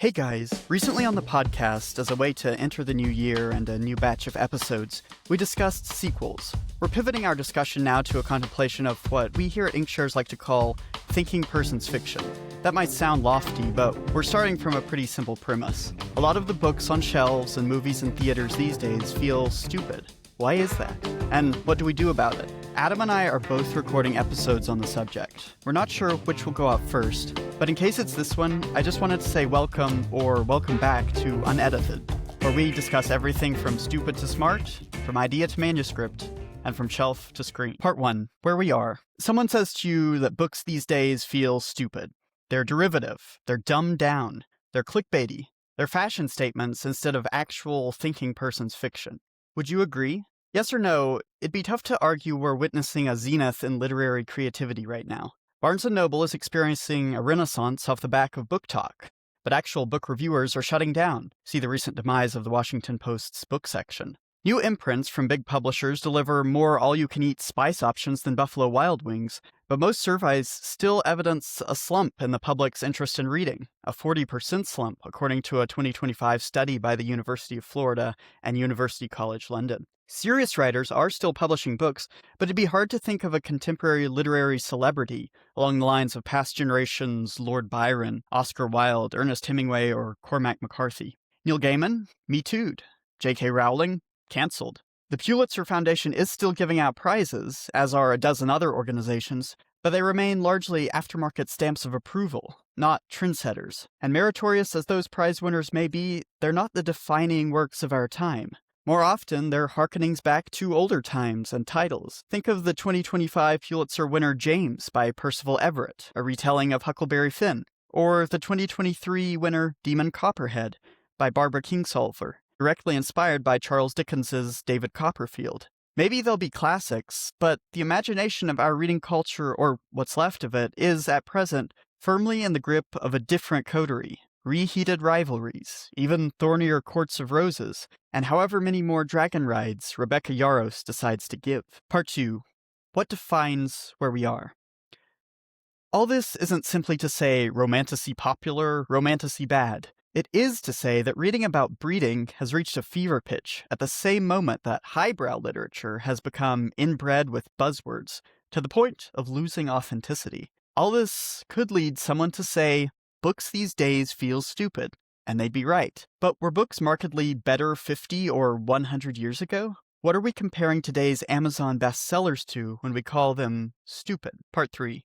Hey guys, recently on the podcast, as a way to enter the new year and a new batch of episodes, we discussed sequels. We're pivoting our discussion now to a contemplation of what we here at Inkshares like to call thinking person's fiction. That might sound lofty, but we're starting from a pretty simple premise. A lot of the books on shelves and movies in theaters these days feel stupid. Why is that? And what do we do about it? Adam and I are both recording episodes on the subject. We're not sure which will go out first, but in case it's this one, I just wanted to say welcome or welcome back to Unedited, where we discuss everything from stupid to smart, from idea to manuscript, and from shelf to screen. Part 1, where we are. Someone says to you that books these days feel stupid. They're derivative, they're dumbed down, they're clickbaity, they're fashion statements instead of actual thinking person's fiction. Would you agree? Yes or no, it'd be tough to argue we're witnessing a zenith in literary creativity right now. Barnes & Noble is experiencing a renaissance off the back of BookTok, but actual book reviewers are shutting down. See the recent demise of the Washington Post's book section. New imprints from big publishers deliver more all-you-can-eat spice options than Buffalo Wild Wings, but most surveys still evidence a slump in the public's interest in reading, a 40% slump according to a 2025 study by the University of Florida and University College London. Serious writers are still publishing books, but it'd be hard to think of a contemporary literary celebrity along the lines of past generations' Lord Byron, Oscar Wilde, Ernest Hemingway, or Cormac McCarthy. Neil Gaiman? Me too'd. J.K. Rowling? Cancelled. The Pulitzer Foundation is still giving out prizes, as are a dozen other organizations, but they remain largely aftermarket stamps of approval, not trendsetters. And meritorious as those prize winners may be, they're not the defining works of our time. More often, they're hearkenings back to older times and titles. Think of the 2025 Pulitzer winner James by Percival Everett, a retelling of Huckleberry Finn, or the 2023 winner Demon Copperhead by Barbara Kingsolver, directly inspired by Charles Dickens's David Copperfield. Maybe they'll be classics, but the imagination of our reading culture, or what's left of it, is, at present, firmly in the grip of a different coterie. Reheated rivalries, even thornier courts of roses, and however many more dragon rides Rebecca Yarros decides to give. Part 2. What defines where we are? All this isn't simply to say romantasy popular, romantasy bad. It is to say that reading about breeding has reached a fever pitch at the same moment that highbrow literature has become inbred with buzzwords, to the point of losing authenticity. All this could lead someone to say, books these days feel stupid, and they'd be right. But were books markedly better 50 or 100 years ago? What are we comparing today's Amazon bestsellers to when we call them stupid? Part 3.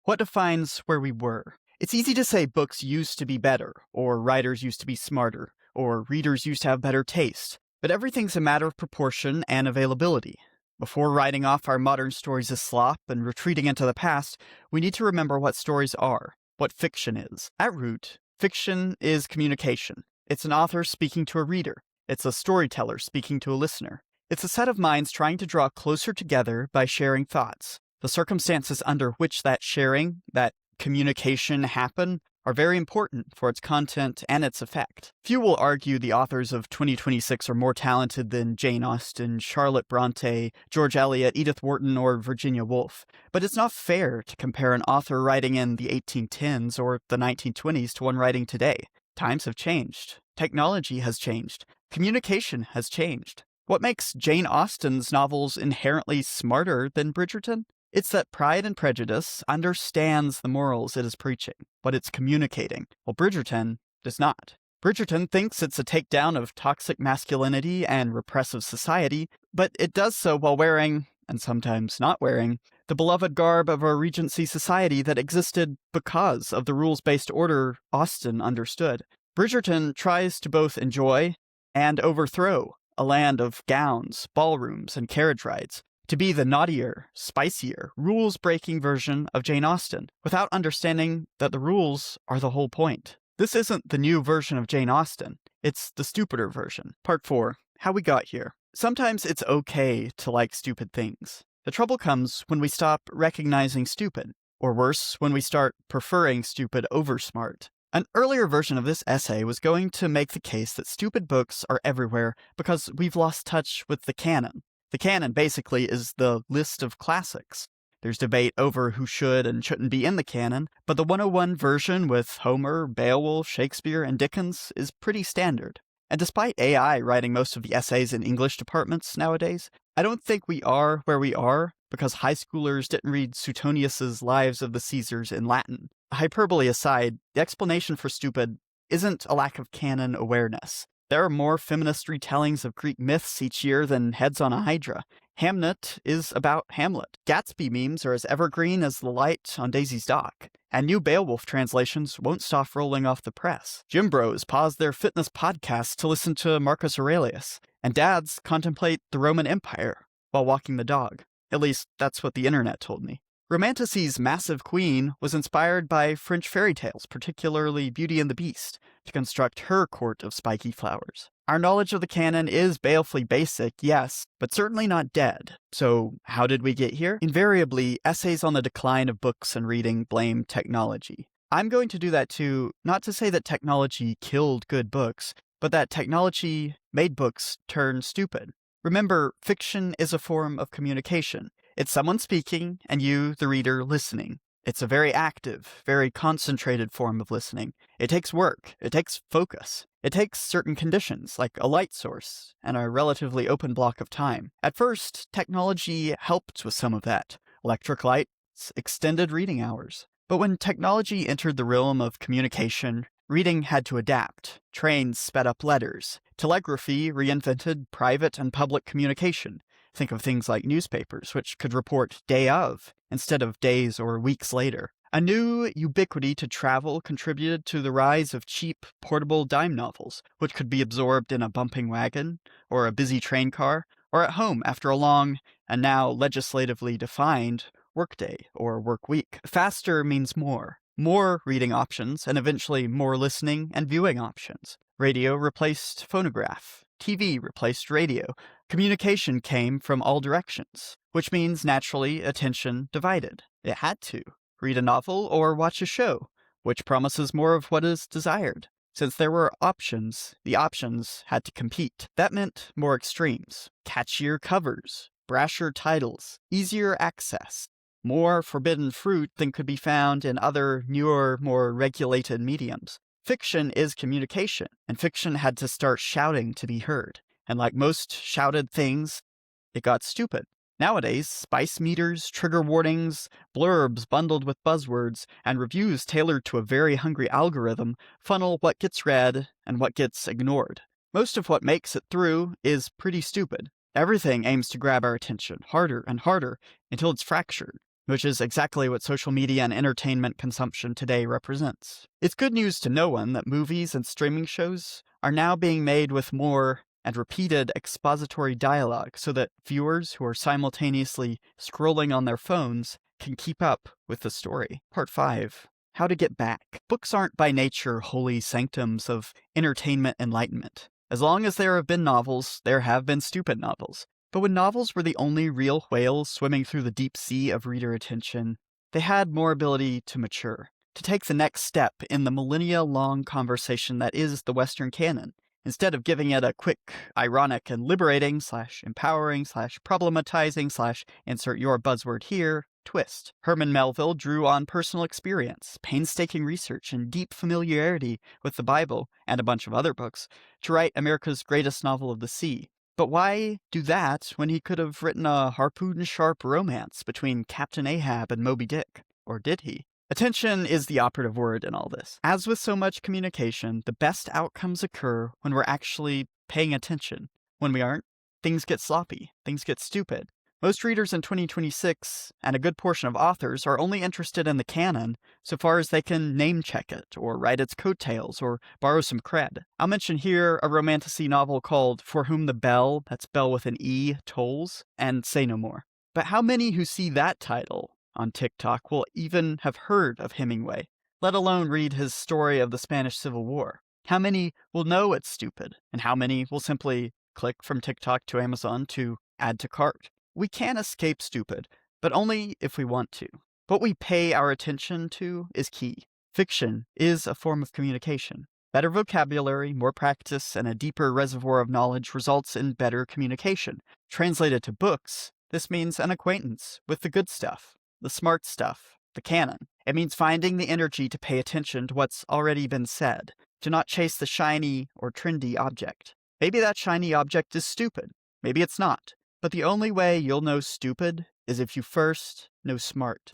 What defines where we were? It's easy to say books used to be better, or writers used to be smarter, or readers used to have better taste, but everything's a matter of proportion and availability. Before writing off our modern stories as slop and retreating into the past, we need to remember what stories are. What fiction is. At root, fiction is communication. It's an author speaking to a reader. It's a storyteller speaking to a listener. It's a set of minds trying to draw closer together by sharing thoughts. The circumstances under which that sharing, that communication happen, are very important for its content and its effect. Few will argue the authors of 2026 are more talented than Jane Austen, Charlotte Bronte, George Eliot, Edith Wharton, or Virginia Woolf. But it's not fair to compare an author writing in the 1810s or the 1920s to one writing today. Times have changed. Technology has changed. Communication has changed. What makes Jane Austen's novels inherently smarter than Bridgerton? It's that Pride and Prejudice understands the morals it is preaching, what it's communicating, while Bridgerton does not. Bridgerton thinks it's a takedown of toxic masculinity and repressive society, but it does so while wearing, and sometimes not wearing, the beloved garb of a Regency society that existed because of the rules-based order Austen understood. Bridgerton tries to both enjoy and overthrow a land of gowns, ballrooms, and carriage rides, to be the naughtier, spicier, rules-breaking version of Jane Austen, without understanding that the rules are the whole point. This isn't the new version of Jane Austen, it's the stupider version. Part 4. How we got here. Sometimes it's okay to like stupid things. The trouble comes when we stop recognizing stupid, or worse, when we start preferring stupid over smart. An earlier version of this essay was going to make the case that stupid books are everywhere because we've lost touch with the canon. The canon, basically, is the list of classics. There's debate over who should and shouldn't be in the canon, but the 101 version with Homer, Beowulf, Shakespeare, and Dickens is pretty standard. And despite AI writing most of the essays in English departments nowadays, I don't think we are where we are because high schoolers didn't read Suetonius's Lives of the Caesars in Latin. Hyperbole aside, the explanation for stupid isn't a lack of canon awareness. There are more feminist retellings of Greek myths each year than heads on a hydra. Hamnet is about Hamlet. Gatsby memes are as evergreen as the light on Daisy's dock. And new Beowulf translations won't stop rolling off the press. Gym bros pause their fitness podcasts to listen to Marcus Aurelius. And dads contemplate the Roman Empire while walking the dog. At least, that's what the internet told me. Romanticy's massive queen was inspired by French fairy tales, particularly Beauty and the Beast, to construct her court of spiky flowers. Our knowledge of the canon is balefully basic, yes, but certainly not dead. So how did we get here? Invariably, essays on the decline of books and reading blame technology. I'm going to do that too, not to say that technology killed good books, but that technology made books turn stupid. Remember, fiction is a form of communication. It's someone speaking and you, the reader, listening. It's a very active, very concentrated form of listening. It takes work. It takes focus. It takes certain conditions, like a light source and a relatively open block of time. At first, technology helped with some of that. Electric lights, extended reading hours. But when technology entered the realm of communication, reading had to adapt. Trains sped up letters. Telegraphy reinvented private and public communication. Think of things like newspapers, which could report day of, instead of days or weeks later. A new ubiquity to travel contributed to the rise of cheap, portable dime novels, which could be absorbed in a bumping wagon, or a busy train car, or at home after a long, and now legislatively defined, workday or work week. Faster means more. More reading options, and eventually more listening and viewing options. Radio replaced phonograph. TV replaced radio. Communication came from all directions, which means naturally attention divided. It had to. Read a novel or watch a show, which promises more of what is desired. Since there were options, the options had to compete. That meant more extremes. Catchier covers, brasher titles, easier access, more forbidden fruit than could be found in other, newer, more regulated mediums. Fiction is communication, and fiction had to start shouting to be heard. And like most shouted things, it got stupid. Nowadays, spice meters, trigger warnings, blurbs bundled with buzzwords, and reviews tailored to a very hungry algorithm funnel what gets read and what gets ignored. Most of what makes it through is pretty stupid. Everything aims to grab our attention harder and harder until it's fractured, which is exactly what social media and entertainment consumption today represents. It's good news to no one that movies and streaming shows are now being made with more and repeated expository dialogue so that viewers who are simultaneously scrolling on their phones can keep up with the story. Part 5. How to get back. Books aren't by nature holy sanctums of entertainment enlightenment. As long as there have been novels, there have been stupid novels. But when novels were the only real whales swimming through the deep sea of reader attention, they had more ability to mature, to take the next step in the millennia-long conversation that is the Western canon, instead of giving it a quick, ironic, and liberating / empowering / problematizing / insert your buzzword here twist. Herman Melville drew on personal experience, painstaking research, and deep familiarity with the Bible and a bunch of other books to write America's greatest novel of the sea. But why do that when he could have written a harpoon-sharp romance between Captain Ahab and Moby Dick? Or did he? Attention is the operative word in all this. As with so much communication, the best outcomes occur when we're actually paying attention. When we aren't, things get sloppy, things get stupid. Most readers in 2026, and a good portion of authors, are only interested in the canon so far as they can name-check it, or write its coattails, or borrow some cred. I'll mention here a romantasy novel called For Whom the Bell, that's bell with an E, tolls, and say no more. But how many who see that title on TikTok will even have heard of Hemingway, let alone read his story of the Spanish Civil War? How many will know it's stupid, and how many will simply click from TikTok to Amazon to add to cart? We can escape stupid, but only if we want to. What we pay our attention to is key. Fiction is a form of communication. Better vocabulary, more practice, and a deeper reservoir of knowledge results in better communication. Translated to books, this means an acquaintance with the good stuff. the smart stuff, the canon. It means finding the energy to pay attention to what's already been said, to not chase the shiny or trendy object. Maybe that shiny object is stupid. Maybe it's not. But the only way you'll know stupid is if you first know smart.